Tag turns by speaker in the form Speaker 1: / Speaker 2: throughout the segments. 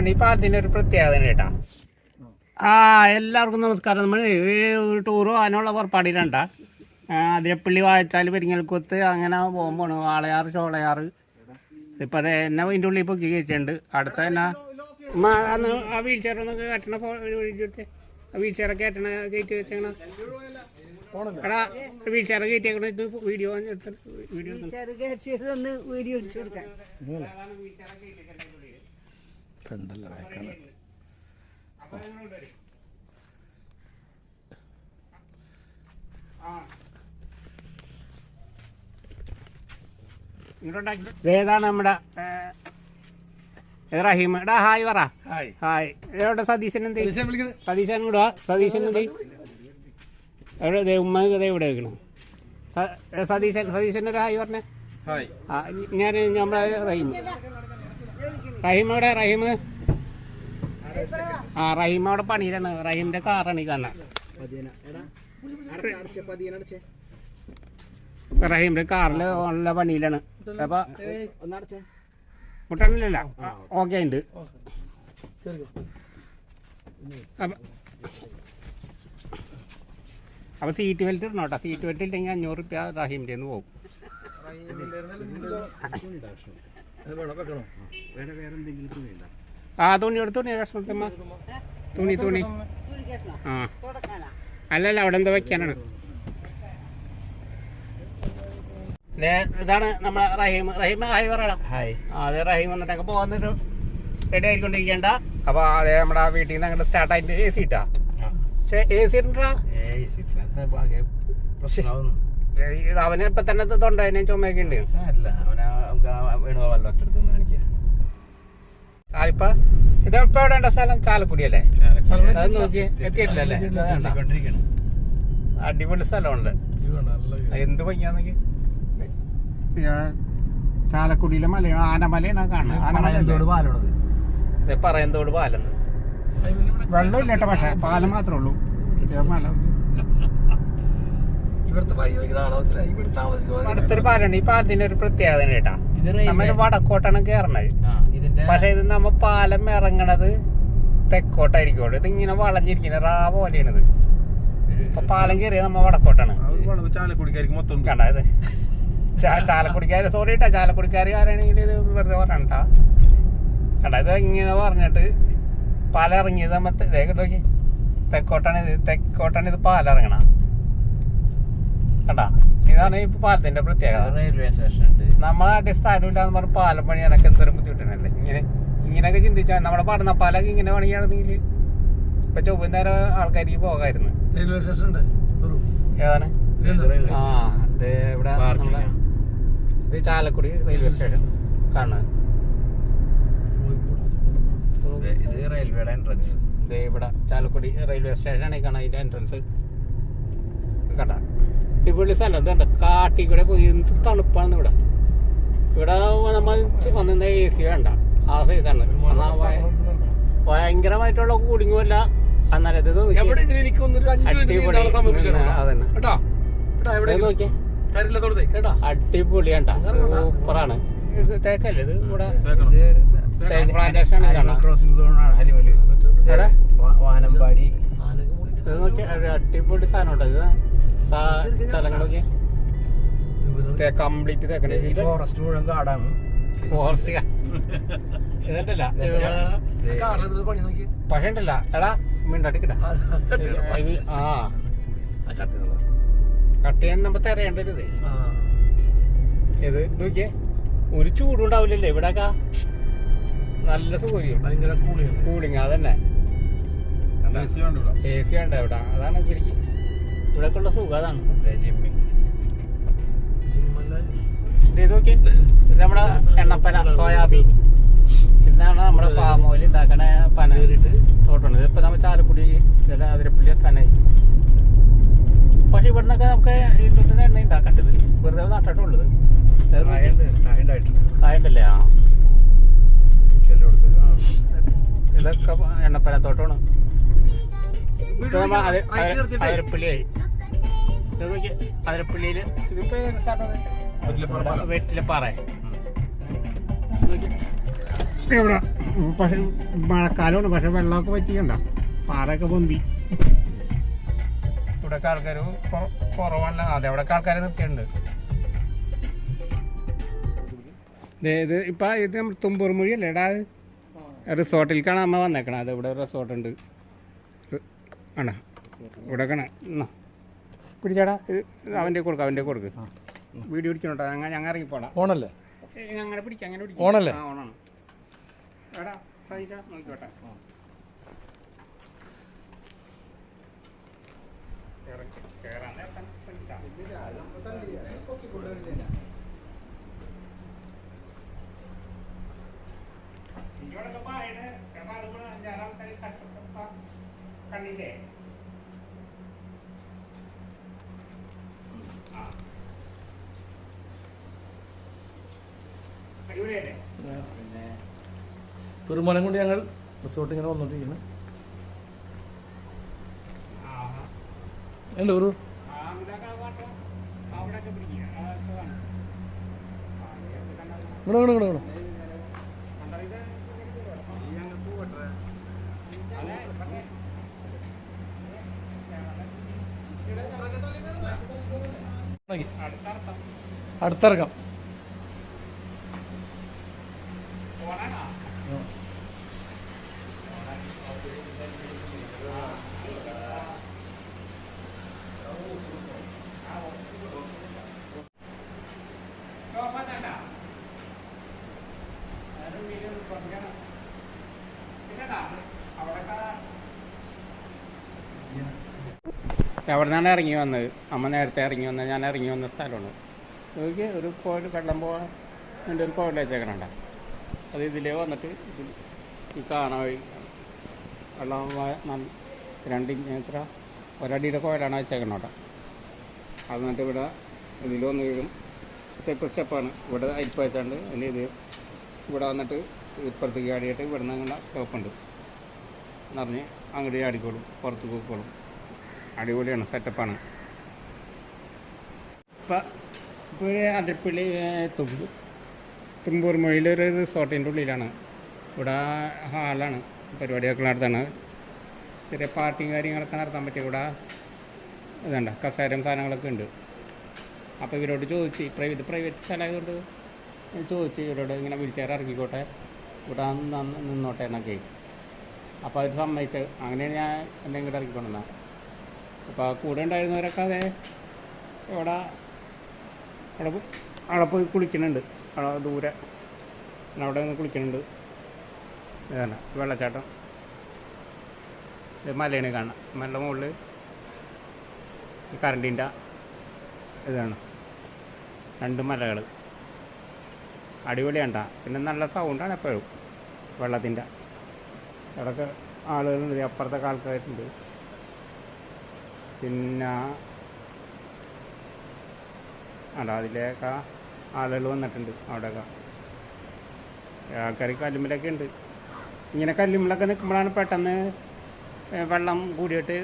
Speaker 1: ഈ പാലത്തിൻ്റെ ഒരു പ്രത്യേകത കേട്ടാ. എല്ലാവർക്കും നമസ്കാരം. നമ്മൾ ഒരു ടൂറ് പോകാനുള്ള പുറപ്പാടിയിലുണ്ട. അതിരപ്പള്ളി വാഴച്ചാൽ പെരിങ്ങൽക്കുത്ത് അങ്ങനെ പോകുമ്പോൾ വാളയാറ് ചോളയാറ് ഇപ്പം അത് എന്നെ അതിൻ്റെ ഉള്ളിൽ പൊക്കി കയറ്റിട്ടുണ്ട്. അടുത്ത തന്നെ ആ വീൽ ചെയറൊന്നൊക്കെ കയറ്റണ എടുത്ത് ആ വീൽ ചെയറൊക്കെ കയറ്റണ കയറ്റി വെച്ചേക്കണ എടാ വീൽ ചെയർ കയറ്റിയേക്കണ ഇത് വീഡിയോ എടുത്തിട്ട് വീഡിയോ
Speaker 2: അടിച്ചു കൊടുക്കാൻ
Speaker 1: ഏതാണ് നമ്മുടെ റഹീം. എടാ ഹായ് പറ. ഹായ്. എവിടെ സതീശൻ എന്ത് സതീശൻ കൂടെ സതീശൻ എന്ത് എവിടെ ഉമ്മ ഇവിടെ വെക്കണം. സതീശൻ ഒരു ഹായ് പറഞ്ഞേ. ഞാൻ നമ്മളെ റഹീം എവിടെ റഹീം? റഹീം അവിടെ പണിയിലാണ്. റഹീമിന്റെ കാറാണ് ഈ കാണാൻ. റഹീമിന്റെ കാറില് ഉള്ള പണിയിലാണ്. അപ്പൊ മുട്ടണില്ല. ഓക്കെ ഉണ്ട്. അപ്പൊ സീറ്റ് ബെൽറ്റ് ഇടണം കേട്ടോ. സീറ്റ് ബെൽറ്റ് ഇല്ലെങ്കിൽ 500 രൂപ റഹീമിന്റെ നിന്ന് പോകും. തുണി എടുത്തു. തുണി കഷ്ണത്തമ്മ തുണി അല്ലല്ല അവിടെ എന്താ വെക്കാനാണ്. ഇതാണ് നമ്മളെ റഹീം. ഹായ് പറയണം. അതെ റഹീം വന്നിട്ടൊക്കെ പോകുന്നൊരു റെഡി ആയിക്കൊണ്ടിരിക്കണ്ട. അപ്പൊ അതെ നമ്മുടെ വീട്ടിൽ നിന്ന് അങ്ങോട്ട് സ്റ്റാർട്ട് ആയിട്ട് AC ഇട്ടാ. പക്ഷെ AC ഇട്ടാ അവന് ഇപ്പൊ തന്നെ തൊണ്ടതിനെ ചുമയൊക്കെ ഉണ്ട്. ഇപ്പൊ ഇതിപ്പോ എവിടെ ഉണ്ട സ്ഥലം? ചാലക്കുടി അല്ലേ? അത് നോക്കി എത്തിയിട്ടില്ലല്ലേ? അടിപൊളി സ്ഥലമുണ്ട്. എന്ത് ഭംഗിയാന്നൊക്കെ. ചാലക്കുടിയിലെ മലയാണ്. ആനമലയാണ് കാണുന്നത്. പറയന്തോട് പാലം. വെള്ളമില്ല കേട്ടോ. പക്ഷെ പാലം മാത്രമേ ഉള്ളൂ. മല അടുത്തൊരു പാലാണ്. ഈ പാലത്തിന്റെ ഒരു പ്രത്യേകത കേട്ടാ. നമ്മൾ വടക്കോട്ടാണ് കയറണത്. പക്ഷെ ഇത് നമ്മ പാലം ഇറങ്ങണത് തെക്കോട്ടായിരിക്കും. ഇത് ഇങ്ങനെ വളഞ്ഞിരിക്കുന്നത് റാ പോലെയാണിത്. ഇപ്പൊ പാലം കയറിയത് നമ്മ വടക്കോട്ടാണ്. കണ്ടത് ചാലക്കുടിക്കാര്. സോറി കേട്ടാ ചാലക്കുടിക്കാരുകാരാണെങ്കിൽ ഇത് വെറുതെ പറഞ്ഞാ കണ്ട. ഇത് ഇങ്ങനെ പറഞ്ഞിട്ട് പാലം ഇറങ്ങിയത് നമ്മ തെക്കോട്ടാണ് ഇത് പാലം ഇറങ്ങണ കണ്ടാ. ഇതാണ് ഈ പാലത്തിന്റെ പ്രത്യേകത. റെയിൽവേ സ്റ്റേഷൻ നമ്മളെ നാട്ടിൽ സ്ഥലമില്ലാന്ന് പറഞ്ഞ പാലം പണിയാനൊക്കെ എന്തൊരു ബുദ്ധിമുട്ടല്ലേ. ഇങ്ങനെയൊക്കെ ചിന്തിച്ചാൽ നമ്മുടെ പഠന പാലൊക്കെ ഇങ്ങനെ പണിയാണെന്നെങ്കിൽ ഇപ്പൊ ചൊവ്വന്നേരം ആൾക്കാർക്ക് പോകായിരുന്നു.
Speaker 2: റെയിൽവേ സ്റ്റേഷൻ
Speaker 1: ഏതാണ്? ഇവിടെ ഇത് ചാലക്കുടി റെയിൽവേ സ്റ്റേഷൻ കാണുന്നത്.
Speaker 3: ഇത് റെയിൽവേയുടെ എൻട്രൻസ്.
Speaker 1: ഇവിടെ ചാലക്കുടി റെയിൽവേ സ്റ്റേഷനാണ് ഈ കാണാൻ. അതിന്റെ എൻട്രൻസ് കണ്ട. അടിപൊളി സ്ഥലം. ഇതുണ്ട് കാട്ടി കൂടെ പോയി. എന്ത് തണുപ്പാണ് ഇവിടെ. ഇവിടെ നമ്മൾ വന്നിരുന്ന AC വേണ്ട. ആ സൈസാണ്. ഭയങ്കരമായിട്ടുള്ള കൂടിങ്ങും അല്ല. എന്നാലും അടിപൊളിയാണ്ട. സൂപ്പറാണ്. തേക്കല്ലേ ഇത്? ഇവിടെ തേക്ക് പ്ലാന്റേഷൻ ആണ്.
Speaker 3: വാനമ്പാടി.
Speaker 1: ഇത് നോക്കിയ അടിപൊളി സാധനം കേട്ടോ. ഇത് സ്ഥലങ്ങളൊക്കെ കംപ്ലീറ്റ് തേക്കണേ.
Speaker 3: ഫോറസ്റ്റ് മുഴുവൻ കാടാണ്.
Speaker 1: ഫോറസ്റ്റ് ഇതല്ല പക്ഷെ ഉണ്ടല്ല. എടാ മിണ്ടാട്ടിക്കിട്ട കട്ട് ചെയ്യാൻ നമ്മ തിരയേണ്ടത്. ഇത് നോക്കിയേ ഒരു ചൂടും ഉണ്ടാവില്ലല്ലേ ഇവിടെയൊക്കെ. നല്ല സൂര്യം.
Speaker 2: ഭയങ്കര
Speaker 1: കൂളിങ്. അതന്നെ AC ഉണ്ട് ഇവിടെ. അതാണ് ശരിക്കും ഇവിടെയൊക്കെ ഉള്ള സുഖം. അതാണ് ഇത് നോക്കി. ഇത് നമ്മുടെ എണ്ണപ്പന സോയാബീൻ. ഇതാണ് നമ്മുടെ പാം ഓയിൽ ഉണ്ടാക്കണ പന തോട്ടമാണ്. ഇതിപ്പോ നമ്മൾ ചാലക്കുടി അതിരപ്പള്ളി എത്താനായി. പക്ഷെ ഇവിടെ നിന്നൊക്കെ നമുക്ക് ഇരുപത്തിന് എണ്ണ ഉണ്ടാക്കേണ്ടത് വെറുതെ നട്ടിട്ടുള്ളത്. ആയിട്ടല്ലേ? ഇതൊക്കെ എണ്ണപ്പന തോട്ടമാണ്. അതിരപ്പള്ളിയായി. അതിരപ്പള്ളിയില് ഇതിപ്പോ വെറ്റിലപ്പാറ. ഇവിടെ പക്ഷെ മഴക്കാലമാണ്, പക്ഷെ വെള്ളമൊക്കെ പറ്റിക്കണ്ട, പാറയൊക്കെ പൊന്തി. ഇവിടെയൊക്കെ ആൾക്കാർ കുറവല്ല, അതെ അവിടെയൊക്കെ ആൾക്കാർ നിർത്തിയിട്ടുണ്ട്. ഇത് ഇപ്പം ഇത് നമ്മൾ തുമ്പൂർ മൊഴി അല്ലേ എടാ, റിസോർട്ടിലേക്കാണ് അമ്മ വന്നേക്കണം. അത് ഇവിടെ റിസോർട്ടുണ്ട് ആണോ, ഇവിടെ കാണാ പിടിച്ചാടാ. ഇത് അവൻ്റെ കൊടുക്ക് വീഡിയോ പിടിക്കണോട്ടോ. ഞങ്ങൾ ഇറങ്ങിപ്പോടാം.
Speaker 3: ഓണല്ലേ?
Speaker 1: അങ്ങനെ പിടിക്കാം, അങ്ങനെ പിടിക്കാം.
Speaker 3: ഓണല്ലേ?
Speaker 1: ആ ഓണാണ്. എടാ സഹിച്ചാ നോക്കിക്കോട്ടെ. കയറാൻ നേരത്തെ കണ്ടില്ലേ? അടിപൊളിയല്ലേ?
Speaker 3: പെരുമാനം കൊണ്ട് ഞങ്ങൾ റിസോർട്ട് ഇങ്ങനെ വന്നോണ്ടിരിക്കുന്നു. അല്ലേ ഒരു ഇങ്ങോട്ട് അടുത്തിറക്കാം.
Speaker 1: അവിടെ നിന്നാണ് ഇറങ്ങി വന്നത്. അമ്മ നേരത്തെ ഇറങ്ങി വന്നത്, ഞാൻ ഇറങ്ങി വന്ന സ്ഥലമാണ്. നോക്കി ഒരു കോയിൽ വെള്ളം പോകാൻ വേണ്ടി ഒരു കോയിൽ വെച്ചേക്കണണ്ട. അത് ഇതിലേ വന്നിട്ട് ഇതിൽ ഈ കാണാൻ വഴി വെള്ളം 2 ഇഞ്ച് എത്ര ഒരടിയുടെ കോയിലാണ് വെച്ചേക്കണോട്ടെ. അത് എന്നിട്ട് ഇവിടെ ഇതിൽ വന്ന് വീഴും. സ്റ്റെപ്പാണ്. ഇവിടെ അരിപ്പ് വെച്ചാണ്ട് അതിൻ്റെ ഇത് ഇവിടെ വന്നിട്ട് ഇപ്പുറത്തേക്ക് ചാടിയിട്ട് ഇവിടെ നിന്ന് അങ്ങനെ സ്റ്റോപ്പുണ്ട് എന്നറിഞ്ഞ് അങ്ങോട്ട് ചാടിക്കോളും, പുറത്ത് പോയിക്കോളും. അടിപൊളിയാണ്, സെറ്റപ്പാണ്. ഇപ്പോൾ അതിരപ്പള്ളി തുമ്പൂർ മൊഴിയിലൊരു റിസോർട്ടിൻ്റെ ഉള്ളിലാണ്. ഇവിടെ ഹാളാണ്, പരിപാടിയൊക്കെ നടത്താണ്. ചെറിയ പാർട്ടിയും കാര്യങ്ങളൊക്കെ നടത്താൻ പറ്റിയ ഇവിടെ ഇതുണ്ട്, കസേരയും സാധനങ്ങളൊക്കെ ഉണ്ട്. അപ്പോൾ ഇവരോട് ചോദിച്ച് ഇത് പ്രൈവറ്റ് സ്ഥലമായതുകൊണ്ട് ചോദിച്ച് ഇവരോട് ഇങ്ങനെ വീൽചെയർ ഇറങ്ങിക്കോട്ടെ, ഇവിടെ നിന്നോട്ടെ എന്നൊക്കെ. അപ്പോൾ അവർ സമ്മതിച്ച് അങ്ങനെയാണ് ഞാൻ എന്നെ ഇങ്ങോട്ട് ഇറക്കിക്കൊണ്ടുവന്നത്. അപ്പോൾ കൂടെ ഉണ്ടായിരുന്നവരൊക്കെ അതെ അവിടെ പോയി കുളിക്കുന്നുണ്ട്. അവിടെ ദൂരെ അവിടെ നിന്ന് കുളിക്കുന്നുണ്ട്. ഇതാണ് വെള്ളച്ചാട്ടം. ഇത് മലയാണ് കാണാം. മലയുടെ മുകളിൽ കറണ്ടിൻ്റെ ഇതാണ്, 2 മലകൾ. അടിപൊളിയാണ്ട. പിന്നെ നല്ല സൗണ്ടാണ് എപ്പോഴും വെള്ളത്തിൻ്റെ. അവിടെയൊക്കെ ആളുകളുണ്ട്, അപ്പുറത്തൊക്കെ ആൾക്കാരുണ്ട്. പിന്നെ അതിലേക്ക് ആളുകൾ വന്നിട്ടുണ്ട്. അവിടെയൊക്കെ ആൾക്കാർ കല്ലുമ്മലൊക്കെ ഉണ്ട്. ഇങ്ങനെ കല്ലുമ്മലൊക്കെ നിൽക്കുമ്പോഴാണ് പെട്ടെന്ന് വെള്ളം കൂടിയിട്ട്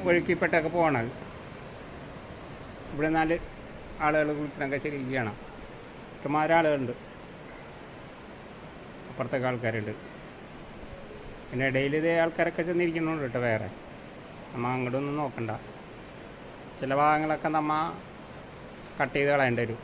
Speaker 1: ഒഴുക്കിപ്പെട്ടൊക്കെ പോകണത്. ഇവിടെ 4 ആളുകൾ കുളിക്കണൊക്കെ ശരിയാണ്. ഇഷ്ടംമാതിരി ആളുകളുണ്ട്, അപ്പുറത്തൊക്കെ ആൾക്കാരുണ്ട്. പിന്നെ ഇടയിൽ ഇതേ ആൾക്കാരൊക്കെ ചെന്നിരിക്കുന്നുണ്ട് കേട്ടോ. വേറെ നമ്മൾ അങ്ങോട്ടൊന്നും നോക്കണ്ട. ചില ഭാഗങ്ങളൊക്കെ നമ്മൾ കട്ട് ചെയ്ത് കളയേണ്ടി വരും.